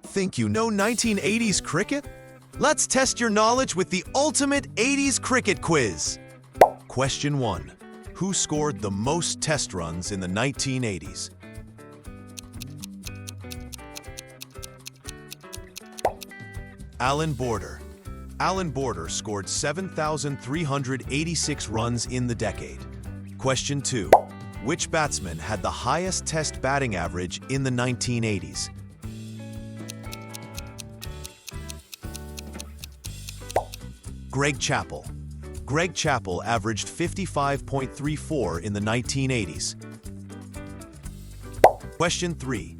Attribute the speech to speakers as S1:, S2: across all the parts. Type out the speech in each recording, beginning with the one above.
S1: Think you know 1980s cricket? Let's test your knowledge with the ultimate 80s cricket quiz. Question 1. Who scored the most test runs in the 1980s? Allan Border. Allan Border scored 7,386 runs in the decade. Question 2. Which batsman had the highest test batting average in the 1980s? Greg Chappell. Greg Chappell averaged 55.34 in the 1980s. Question 3.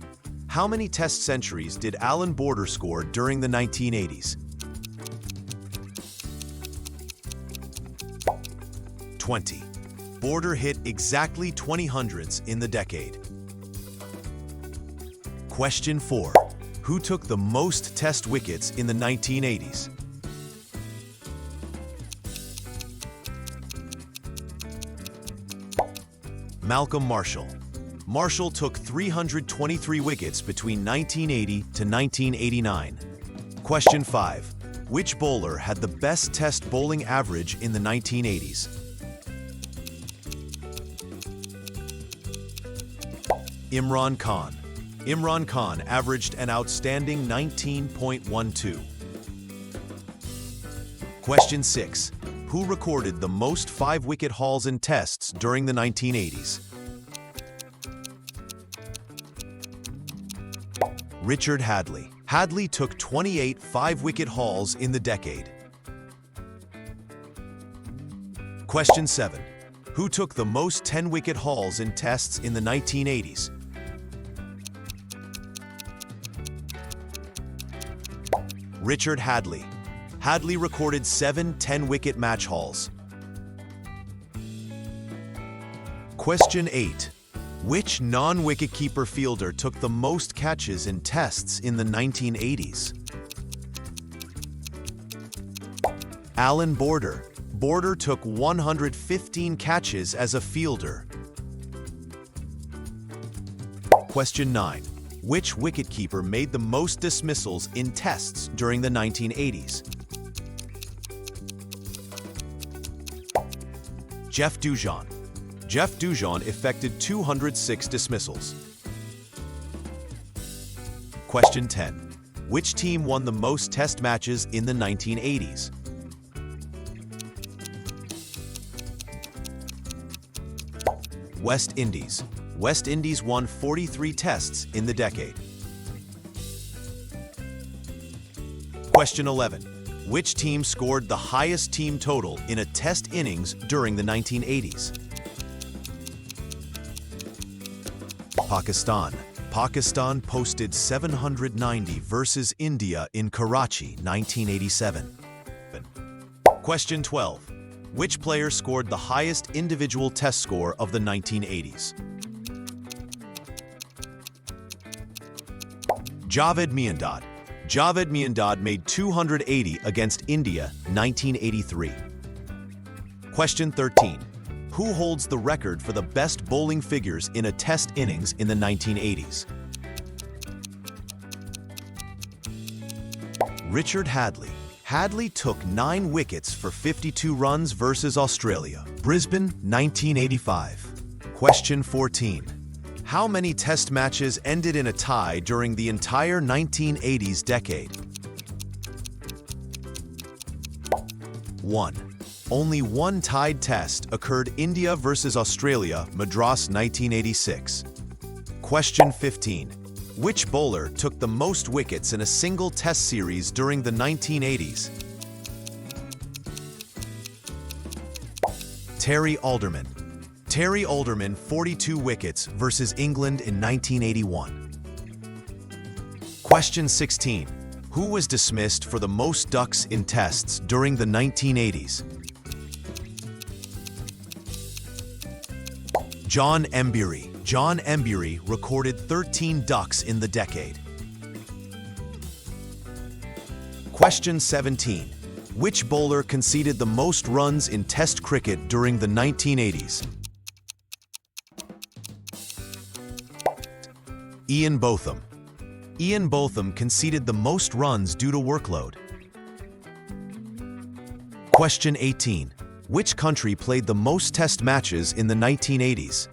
S1: How many test centuries did Allan Border score during the 1980s? 20. Border hit exactly 20 hundreds in the decade. Question 4. Who took the most test wickets in the 1980s? Malcolm Marshall. Marshall took 323 wickets between 1980 to 1989. Question 5. Which bowler had the best test bowling average in the 1980s? Imran Khan. Imran Khan averaged an outstanding 19.12. Question 6. Who recorded the most 5-wicket hauls in tests during the 1980s? Richard Hadlee. Hadlee took 28 5-wicket hauls in the decade. Question 7. Who took the most 10-wicket hauls in tests in the 1980s? Richard Hadlee. Hadlee recorded 7 10-wicket match hauls. Question 8. Which non-wicketkeeper fielder took the most catches in tests in the 1980s? Allan Border. Border took 115 catches as a fielder. Question 9. Which wicketkeeper made the most dismissals in tests during the 1980s? Jeff Dujon. Jeff Dujon effected 206 dismissals. Question 10. Which team won the most test matches in the 1980s? West Indies. West Indies won 43 tests in the decade. Question 11. Which team scored the highest team total in a test innings during the 1980s? Pakistan. Pakistan posted 790 versus India in Karachi, 1987. Question 12. Which player scored the highest individual test score of the 1980s? Javed Miandad. Javed Miandad made 280 against India, 1983. Question 13. Who holds the record for the best bowling figures in a test innings in the 1980s? Richard Hadlee. Hadlee took 9 wickets for 52 runs versus Australia. Brisbane, 1985. Question 14. How many test matches ended in a tie during the entire 1980s decade? 1. Only one tied test occurred: India versus Australia, Madras, 1986. Question 15. Which bowler took the most wickets in a single test series during the 1980s? Terry Alderman. Terry Alderman, 42 wickets versus England in 1981. Question 16. Who was dismissed for the most ducks in tests during the 1980s? John Embury. John Embury recorded 13 ducks in the decade. Question 17. Which bowler conceded the most runs in Test cricket during the 1980s? Ian Botham. Ian Botham conceded the most runs due to workload? Question 18. Which country played the most test matches in the 1980s?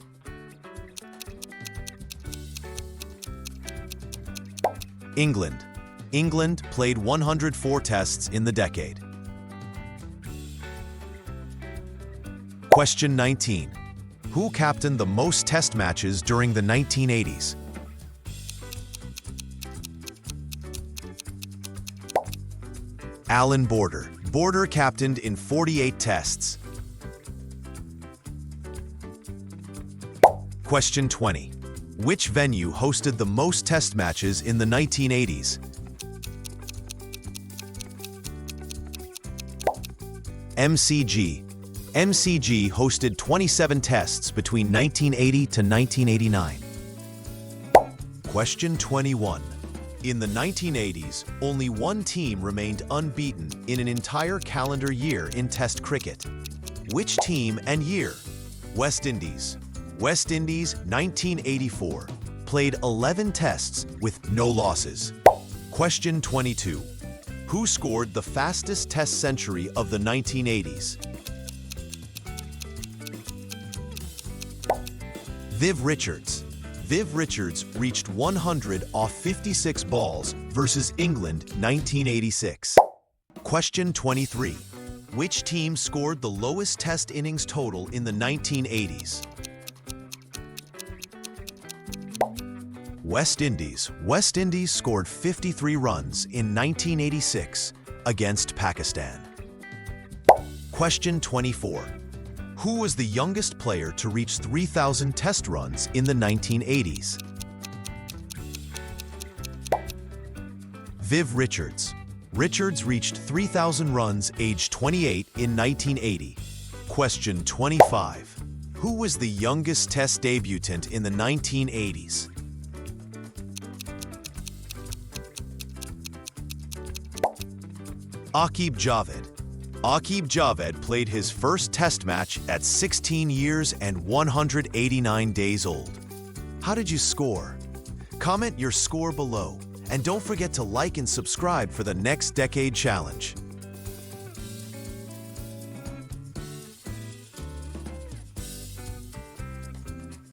S1: England. England played 104 tests in the decade. Question 19. Who captained the most test matches during the 1980s? Allan Border. Border captained in 48 tests. Question 20. Which venue hosted the most test matches in the 1980s? MCG. MCG hosted 27 tests between 1980 to 1989. Question 21. In the 1980s, only one team remained unbeaten in an entire calendar year in Test cricket. Which team and year? West Indies. West Indies, 1984, played 11 tests with no losses. Question 22. Who scored the fastest test century of the 1980s? Viv Richards. Viv Richards reached 100 off 56 balls versus England 1986. Question 23. Which team scored the lowest test innings total in the 1980s? West Indies. West Indies scored 53 runs in 1986 against Pakistan. Question 24. Who was the youngest player to reach 3,000 test runs in the 1980s? Viv Richards. Richards reached 3,000 runs age 28 in 1980. Question 25. Who was the youngest test debutant in the 1980s? Aqib Javed. Aqib Javed played his first test match at 16 years and 189 days old. How did you score? Comment your score below, and don't forget to like and subscribe for the next decade challenge.